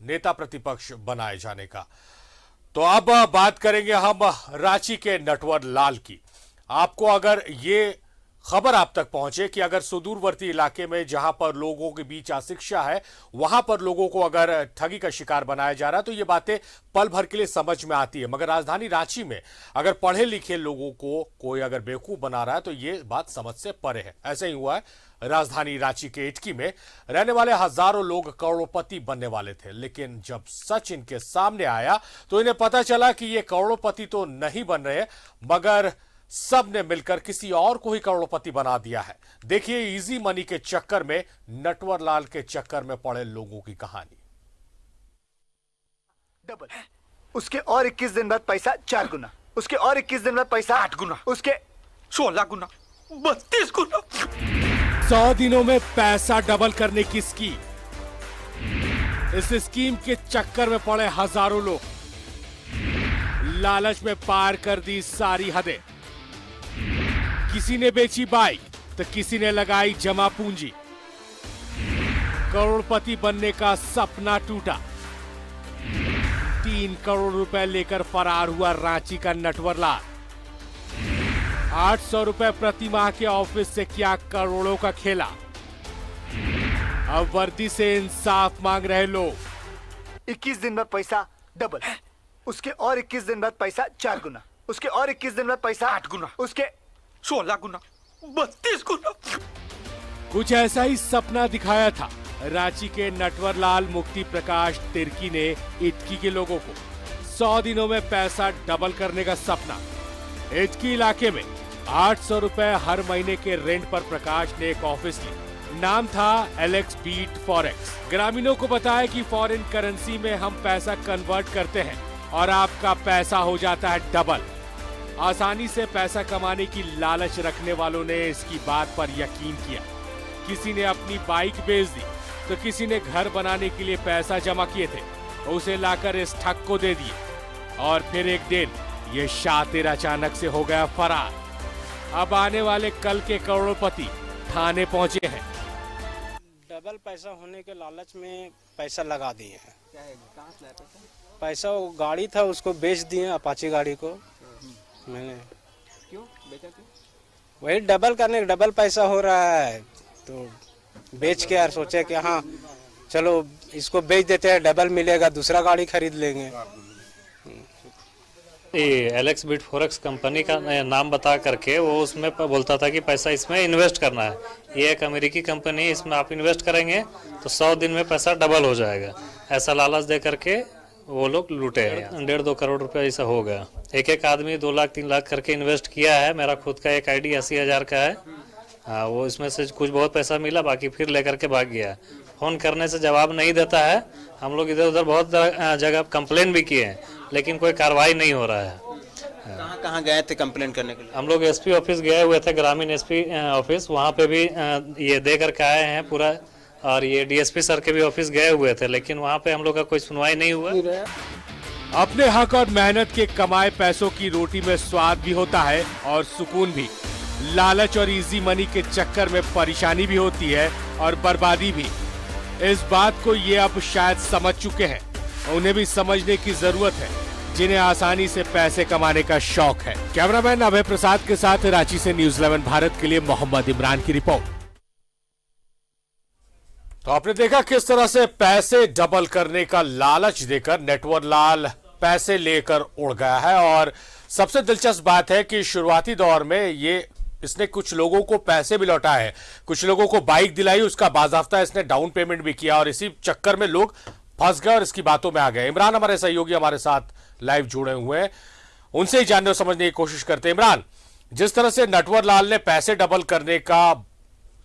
नेता प्रतिपक्ष बनाए जाने का। तो अब बात करेंगे हम रांची के नटवर लाल की। आपको अगर ये खबर आप तक पहुंचे कि अगर सुदूरवर्ती इलाके में जहां पर लोगों के बीच अशिक्षा है वहां पर लोगों को अगर ठगी का शिकार बनाया जा रहा है तो ये बातें पल भर के लिए समझ में आती है, मगर राजधानी रांची में अगर पढ़े लिखे लोगों को कोई अगर बेवकूफ बना रहा है तो ये बात समझ से परे है। ऐसे ही हुआ है राजधानी रांची के इटकी में। रहने वाले हजारों लोग करोड़पति बनने वाले थे, लेकिन जब सच इनके सामने आया तो इन्हें पता चला कि ये करोड़पति तो नहीं बन रहे मगर सब ने मिलकर किसी और को ही करोड़पति बना दिया है। देखिए इजी मनी के चक्कर में, नटवर लाल के चक्कर में पड़े लोगों की कहानी। डबल, उसके और 21 दिन बाद पैसा 4 गुना, उसके और 21 दिन बाद पैसा 8 गुना, उसके 16 गुना, 32 गुना। 100 दिनों में पैसा डबल करने की स्कीम। इस स्कीम के चक्कर में पड़े हजारों लोग। लालच में पार कर दी सारी हदें। किसी ने बेची बाइक तो किसी ने लगाई जमा पूंजी। करोड़पति बनने का सपना टूटा। 3 करोड़ रुपए लेकर फरार हुआ रांची का नटवर लाल। 800 रुपए प्रति माह के ऑफिस से किया करोड़ों का खेला। अब वर्दी से इंसाफ मांग रहे लोग। 21 दिन बाद पैसा डबल, उसके और 21 दिन बाद पैसा 4 गुना, उसके और 21 दिन बाद पैसा 8 गुना, उसके 16 गुना, 32 गुना। कुछ ऐसा ही सपना दिखाया था रांची के नटवर लाल मुक्ति प्रकाश तिर्की ने इटकी के लोगों को। 100 दिनों में पैसा डबल करने का सपना। इटकी इलाके में 800 रुपए हर महीने के रेंट पर प्रकाश ने एक ऑफिस ली। नाम था एलेक्स बीट फॉरेक्स। ग्रामीणों को बताया कि फॉरेन करेंसी में हम पैसा कन्वर्ट करते हैं और आपका पैसा हो जाता है डबल। आसानी से पैसा कमाने की लालच रखने वालों ने इसकी बात पर यकीन किया। किसी ने अपनी बाइक बेच दी तो किसी ने घर बनाने के लिए पैसा जमा किए थे, उसे लाकर इस ठग को दे दिए और फिर एक दिन ये शातिर अचानक से हो गया फरार। अब आने वाले कल के करोड़पति थाने पहुंचे हैं। डबल पैसा होने के लालच में पैसा लगा दिए हैं। कहाँ से लाया पैसा? वो गाड़ी था उसको बेच दिए, अपाची गाड़ी को मैंने। क्यों बेचा? क्यों? वही डबल करने, डबल पैसा हो रहा है तो बेच के यार सोचे कि हाँ चलो इसको बेच देते हैं, डबल मिलेगा, दूसरा गाड़ी खरीद लेंगे। ये एलेक्स बीट फॉरेक्स कंपनी का नाम बता करके वो उसमें बोलता था कि पैसा इसमें इन्वेस्ट करना है। ये एक अमेरिकी कंपनी है, इसमें आप इन्वेस्ट करेंगे तो 100 दिन में पैसा डबल हो जाएगा। ऐसा लालच दे करके वो लोग लूटे हैं। 1.5-2 करोड़ रुपया ऐसा हो गया। एक आदमी 2 लाख 3 लाख करके इन्वेस्ट किया है। मेरा खुद का एक आईडी 80,000 का है। हाँ, वो इसमें से कुछ बहुत पैसा मिला, बाकी फिर लेकर के भाग गया। फोन करने से जवाब नहीं देता है। हम लोग इधर उधर बहुत जगह कंप्लेन भी किए हैं, लेकिन कोई कार्रवाई नहीं हो रहा है। कहाँ गए थे कंप्लेन करने के लिए? हम लोग एसपी ऑफिस गए हुए थे, ग्रामीण एसपी ऑफिस। वहाँ पे भी ये दे करके आए हैं पूरा, और ये डीएसपी सर के भी ऑफिस गए हुए थे, लेकिन वहाँ पे हम लोग का कोई सुनवाई नहीं हुआ। अपने हक और मेहनत के कमाए पैसों की रोटी में स्वाद भी होता है और सुकून भी। लालच और इजी मनी के चक्कर में परेशानी भी होती है और बर्बादी भी। इस बात को ये अब शायद समझ चुके हैं। उन्हें भी समझने की जरूरत है जिन्हें आसानी से पैसे कमाने का शौक है। कैमरामैन अभय प्रसाद के साथ रांची से न्यूज़ 11 भारत के लिए मोहम्मद इमरान की रिपोर्ट। तो आपने देखा किस तरह से पैसे डबल करने का लालच देकर नटवर लाल पैसे लेकर उड़ गया है। और सबसे दिलचस्प बात है कि शुरुआती दौर में इसने कुछ लोगों को पैसे भी लौटाए हैं, कुछ लोगों को बाइक दिलाई, उसका बाजाफ्ता इसने डाउन पेमेंट भी किया और इसी चक्कर में लोग फंस गए और इसकी बातों में आ गए। इमरान हमारे सहयोगी हमारे साथ लाइव जुड़े हुए हैं, उनसे ही जानने और समझने की कोशिश करते हैं। इमरान, जिस तरह से नटवर लाल ने पैसे डबल करने का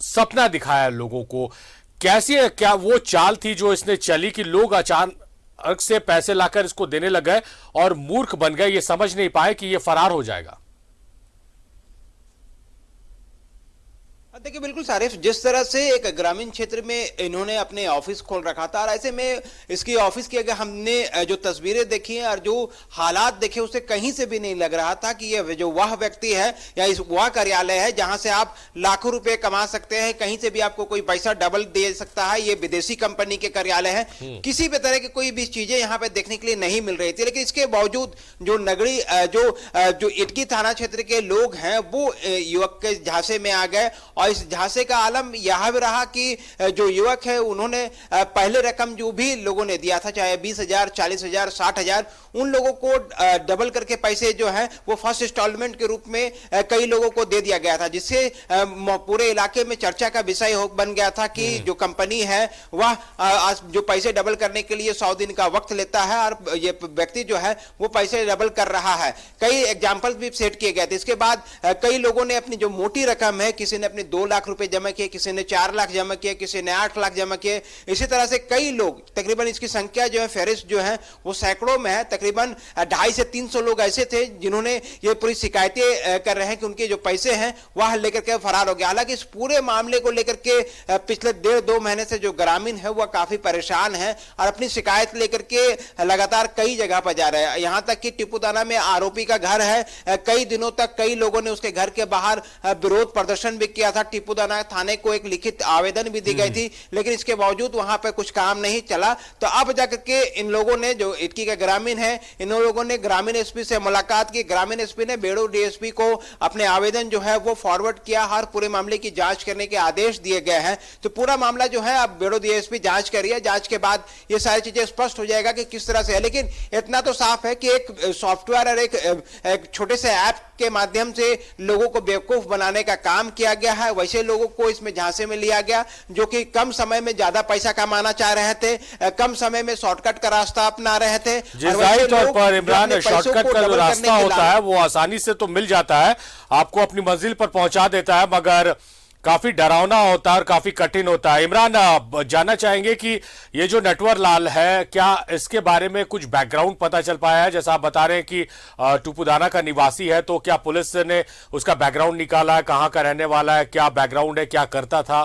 सपना दिखाया लोगों को, कैसी है, क्या वो चाल थी जो इसने चली कि लोग अचानक से पैसे लाकर इसको देने लग गए और मूर्ख बन गए, ये समझ नहीं पाए कि ये फरार हो जाएगा? देखिए बिल्कुल सारिफ, जिस तरह से एक ग्रामीण क्षेत्र में इन्होंने अपने ऑफिस खोल रखा था और ऐसे में इसकी ऑफिस की अगर हमने जो तस्वीरें देखी हैं और जो हालात देखे उससे कहीं से भी नहीं लग रहा था कि ये जो वह व्यक्ति है या इस वह कार्यालय है जहां से आप लाखों रुपए कमा सकते हैं, कहीं से भी आपको कोई पैसा डबल दे सकता है। ये विदेशी कंपनी के कार्यालय है, किसी भी तरह की कोई भी चीजें यहाँ पे देखने के लिए नहीं मिल रही थी। लेकिन इसके बावजूद जो नगरी जो इटकी थाना क्षेत्र के लोग हैं वो युवक के झांसे में आ गए और इस झांसे का आलम यह भी रहा कि जो युवक है उन्होंने पहले रकम जो भी लोगों ने दिया था, चाहे 20,000, 40,000, 60,000, उन लोगों को डबल करके पैसे जो है वो फर्स्ट इंस्टॉलमेंट के रूप में कई लोगों को दे दिया गया था, जिससे पूरे इलाके में चर्चा का विषय बन गया था कि जो कंपनी है वह जो पैसे डबल करने के लिए 100 दिन का वक्त लेता है और ये व्यक्ति जो है वो पैसे डबल कर रहा है। कई एग्जाम्पल भी सेट किए गए थे। इसके बाद कई लोगों ने अपनी जो मोटी रकम है, किसी ने अपने 2 लाख रुपए जमा किए, किसी ने 4 लाख जमा किए, किसी ने 8 लाख जमा किए। इसी तरह से कई लोग, तकरीबन इसकी संख्या जो है फेरिस्ट जो है वो सैकड़ों में है, तकरीबन 250 से 300 लोग ऐसे थे जिन्होंने ये पूरी शिकायतें कर रहे हैं कि उनके जो पैसे हैं वह लेकर के फरार हो गया। हालांकि इस पूरे मामले को लेकर के पिछले 1.5-2 महीने से जो ग्रामीण है वह काफी परेशान है और अपनी शिकायत लेकर के लगातार कई जगह पर जा रहे हैं। यहां तक कि टिपुदाना में आरोपी का घर है, कई दिनों तक कई लोगों ने उसके घर के बाहर विरोध प्रदर्शन भी किया था। टिपुदाना थाने को एक लिखित आवेदन भी दी गई थी, लेकिन इसके बावजूद वहां पर कुछ काम नहीं चला। तो अब जाकर के इन लोगों ने, जो इटकी के ग्रामीण है, इन लोगों ने ग्रामीण एसपी से मुलाकात की। ग्रामीण एसपी ने बेड़ो डीएसपी को अपने आवेदन जो है वो फॉरवर्ड किया, हर पूरे मामले की जांच करने के आदेश दिए गए हैं। तो पूरा मामला जो है अब बेड़ो डीएसपी जांच कर रही है। जांच के बाद ये सारी चीजें स्पष्ट हो जाएगा कि किस तरह से है। लेकिन इतना तो साफ है कि एक सॉफ्टवेयर और एक छोटे से ऐप के माध्यम से लोगों को बेवकूफ बनाने का काम किया गया है। वैसे लोगों को इसमें झांसे में लिया गया जो कि कम समय में ज्यादा पैसा कमाना चाह रहे थे, कम समय में शॉर्टकट का रास्ता अपना रहे थे। जाहिर तौर पर इमरान, शॉर्टकट का जो रास्ता होता है वो आसानी से तो मिल जाता है, आपको अपनी मंजिल पर पहुंचा देता है, मगर काफी डरावना होता है और काफी कठिन होता है। इमरान, जानना चाहेंगे कि ये जो नटवर लाल है, क्या इसके बारे में कुछ बैकग्राउंड पता चल पाया है? जैसा आप बता रहे हैं कि टुपुदाना का निवासी है, तो क्या पुलिस ने उसका बैकग्राउंड निकाला है? कहाँ का रहने वाला है? क्या बैकग्राउंड है? क्या करता था?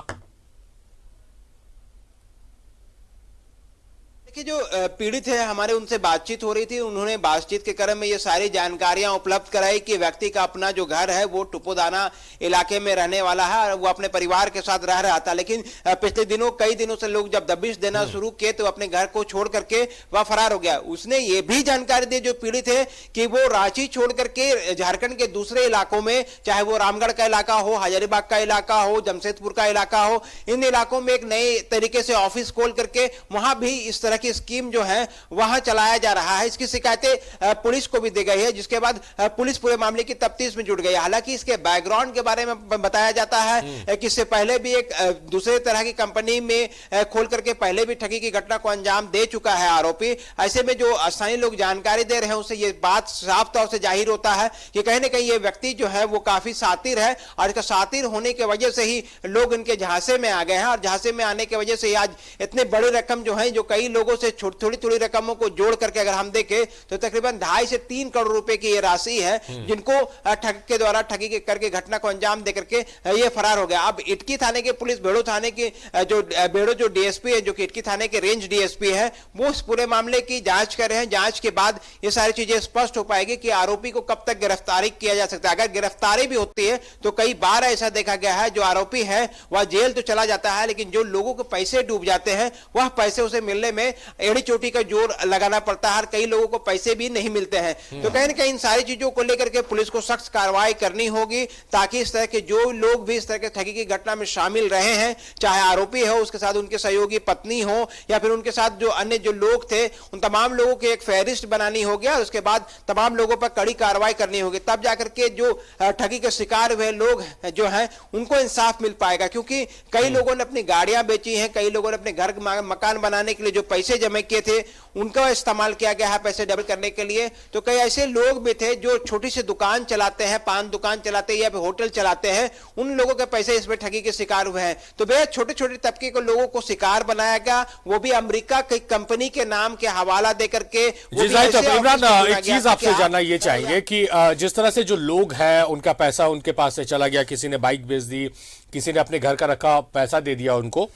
देखिए, जो पीड़ित है हमारे, उनसे बातचीत हो रही थी। उन्होंने बातचीत के क्रम में ये सारी जानकारियां उपलब्ध कराई कि व्यक्ति का अपना जो घर है वो टुपुदाना इलाके में रहने वाला है और वो अपने परिवार के साथ रह रहा था। लेकिन पिछले दिनों, कई दिनों से लोग जब दबिश देना शुरू किए तो अपने घर को छोड़ करके वह फरार हो गया। उसने ये भी जानकारी दी, जो पीड़ित है, कि वो रांची छोड़ करके झारखंड के दूसरे इलाकों में, चाहे वो रामगढ़ का इलाका हो, हजारीबाग का इलाका हो, जमशेदपुर का इलाका हो, इन इलाकों में एक नए तरीके से ऑफिस खोल करके वहां भी इस तरह की स्कीम जो है वहां चलाया जा रहा है। इसकी शिकायतें पुलिस को भी दी गई है, जिसके बाद पुलिस पूरे मामले की तफ्तीश में जुट गई। हालांकि इसके बैकग्राउंड के बारे में बताया जाता है कि इससे पहले भी एक दूसरे तरह की कंपनी में खोल करके पहले भी ठगी की घटना को अंजाम दे चुका है आरोपी। ऐसे में जो स्थानीय लोग जानकारी दे रहे हैं उससे ये बात साफ तौर से जाहिर होता है कि कहीं ना कहीं ये व्यक्ति जो है वो काफी शातिर है और इसका शातिर होने की वजह से ही लोग इनके झांसे में आ गए हैं। और झांसे में आने की वजह से आज इतने बड़ी रकम जो है, जो कई लोगों से थोड़ी थोड़ी रकमों को जोड़ करके अगर हम देखें तो तकरीबन 2.5 से 3 करोड़ रुपए की ये राशि है, जिनको ठग के द्वारा ठगी करके घटना को अंजाम दे करके ये फरार हो गया। अब इटकी थाने के पुलिस, बेड़ो थाने की जो डीएसपी है, जो कि इटकी थाने के रेंज डीएसपी है, वो इस पूरे मामले की जांच कर रहे हैं। जांच के बाद ये सारी चीजें स्पष्ट हो पाएगी कि आरोपी को कब तक गिरफ्तारी किया जा सकता है। अगर गिरफ्तारी भी होती है तो कई बार ऐसा देखा गया है, जो आरोपी है वह जेल तो चला जाता है, लेकिन जो लोगों के पैसे डूब जाते हैं वह पैसे उसे मिलने में एड़ी चोटी का जोर लगाना पड़ता है। कई लोगों को पैसे भी नहीं मिलते हैं। तो कहीं ना कहीं इन सारी चीजों को लेकर के पुलिस को सख्त कार्रवाई करनी होगी, ताकि इस तरह के जो लोग भी इस तरह के ठगी की घटना में शामिल रहे हैं, चाहे आरोपी हो, उसके साथ उनके सहयोगी पत्नी हो, या फिर उनके साथ जो अन्य जो लोग थे, उन तमाम लोगों की एक फहरिस्त बनानी होगी और उसके बाद तमाम लोगों पर कड़ी कार्रवाई करनी होगी। तब जाकर के जो ठगी के शिकार हुए लोग जो हैं उनको इंसाफ मिल पाएगा। क्योंकि कई लोगों ने अपनी गाड़ियां बेची हैं, कई लोगों ने अपने घर मकान बनाने के लिए जो पैसे पैसे जमा किए थे उनका इस्तेमाल किया गया है पैसे डबल करने के लिए। तो कई ऐसे लोग भी थे जो छोटी सी दुकान चलाते हैं, पान दुकान चलाते हैं या फिर होटल चलाते हैं, उन लोगों के पैसे इसमें ठगी के शिकार हुए हैं। तो बेहद छोटे छोटे तबके के लोगों को शिकार बनाया गया, वो भी अमेरिका की कंपनी के नाम के हवाला देकर के। इमरान, एक चीज आपसे जानना ये चाहेंगे कि जिस तरह से जो लोग हैं उनका पैसा उनके पास से चला गया, किसी ने बाइक बेच दी, किसी ने अपने घर का रखा पैसा दे दिया उनको,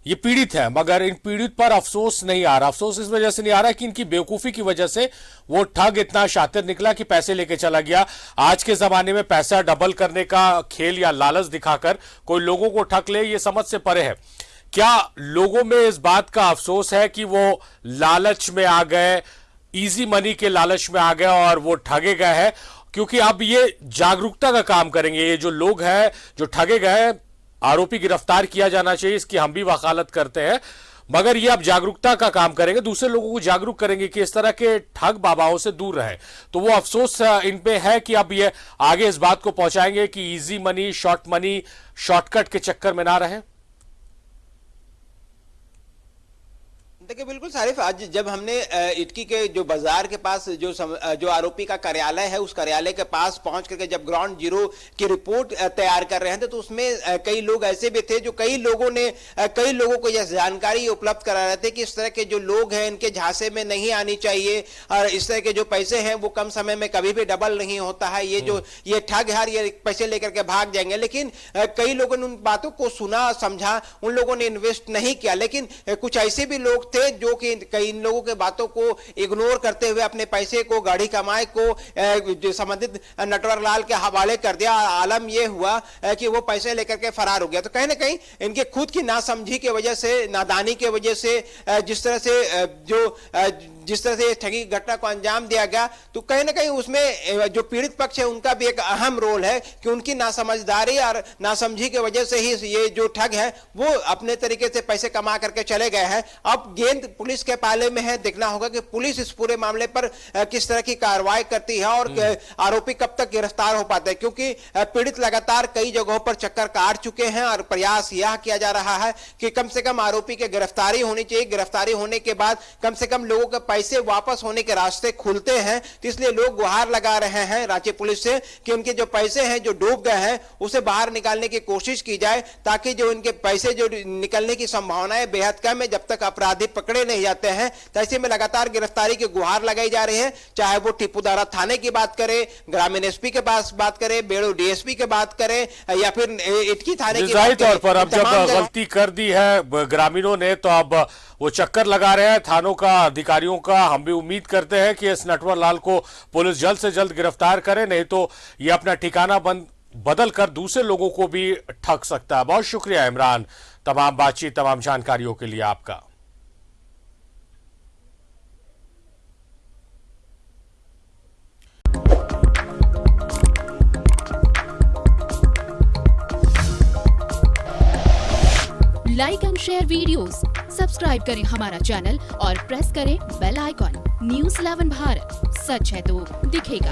ये पीड़ित है, मगर इन पीड़ित पर अफसोस नहीं आ रहा। अफसोस इस वजह से नहीं आ रहा कि इनकी बेवकूफी की वजह से वो ठग इतना शातिर निकला कि पैसे लेके चला गया। आज के जमाने में पैसा डबल करने का खेल या लालच दिखाकर कोई लोगों को ठग ले, ये समझ से परे है। क्या लोगों में इस बात का अफसोस है कि वो लालच में आ गए, इजी मनी के लालच में आ गए और वो ठगे गए हैं? क्योंकि अब ये जागरूकता का काम करेंगे, ये जो लोग हैं जो ठगे गए, आरोपी गिरफ्तार किया जाना चाहिए, इसकी हम भी वकालत करते हैं, मगर ये अब जागरूकता का काम करेंगे, दूसरे लोगों को जागरूक करेंगे कि इस तरह के ठग बाबाओं से दूर रहे। तो वो अफसोस इन पे है कि अब ये आगे इस बात को पहुंचाएंगे कि इजी मनी, शॉर्टकट के चक्कर में ना रहे। देखिए बिल्कुल सारिफ, आज जब हमने इटकी के जो बाजार के पास जो आरोपी का कार्यालय है उस कार्यालय के पास पहुंच करके जब ग्राउंड जीरो की रिपोर्ट तैयार कर रहे थे, तो उसमें कई लोग ऐसे भी थे जो कई लोगों को यह जानकारी उपलब्ध करा रहे थे कि इस तरह के जो लोग हैं इनके झांसे में नहीं आनी चाहिए और इस तरह के जो पैसे हैं वो कम समय में कभी भी डबल नहीं होता है, ये ठग है, ये पैसे लेकर के भाग जाएंगे। लेकिन कई लोगों ने उन बातों को सुना, समझा, उन लोगों ने इन्वेस्ट नहीं किया। लेकिन कुछ ऐसे भी लोग थे जो कि कई इन लोगों के बातों को इग्नोर करते हुए अपने पैसे को, गाड़ी कमाए को संबंधित नटवर लाल के हवाले कर दिया। आलम यह हुआ कि वो पैसे लेकर के फरार हो गया। तो कहीं ना कहीं इनके खुद की नासमझी की वजह से, नादानी की वजह से जिस तरह से ठगी घटना को अंजाम दिया गया, तो कहीं ना कहीं उसमें जो पीड़ित पक्ष है उनका भी एक अहम रोल है कि उनकी नासमझदारी और नासमझी की वजह से ही ये जो ठग है वो अपने तरीके से पैसे कमा करके चले गए हैं। अब गेंद पुलिस के पाले में है, देखना होगा कि पुलिस इस पूरे मामले पर किस तरह की कार्रवाई करती है और आरोपी कब तक गिरफ्तार हो पाते हैं, क्योंकि पीड़ित लगातार कई जगहों पर चक्कर काट चुके हैं और प्रयास यह किया जा रहा है कि कम से कम आरोपी की गिरफ्तारी होनी चाहिए। गिरफ्तारी होने के बाद कम से कम लोगों के पैसे वापस होने के रास्ते खुलते हैं। तो इसलिए लोग गुहार लगा रहे हैं रांची पुलिस से कि उनके जो पैसे हैं जो डूब गए हैं उसे बाहर निकालने की कोशिश की जाए, ताकि जो इनके पैसे जो निकलने की संभावनाएं बेहद कम है जब तक अपराधी पकड़े नहीं जाते हैं। तो ऐसे में लगातार गिरफ्तारी की गुहार लगाई जा रही है, चाहे वो टिपुदारा थाने की बात करें, ग्रामीण एसपी के पास बात करें, बेड़ो डीएसपी के बात करें या फिर इटकी थाने की बात तौर पर। अब जब गलती कर दी है ग्रामीणों ने तो अब वो चक्कर लगा रहे हैं थानों का, अधिकारियों का। हम भी उम्मीद करते हैं कि इस नटवर लाल को पुलिस जल्द से जल्द गिरफ्तार करे, नहीं तो ये अपना ठिकाना बदल कर दूसरे लोगों को भी ठग सकता है। बहुत शुक्रिया इमरान, तमाम बातचीत, तमाम जानकारियों के लिए आपका। Like and share videos, subscribe करें हमारा चैनल और प्रेस करें बेल आइकॉन। News 11 भारत, सच है तो दिखेगा।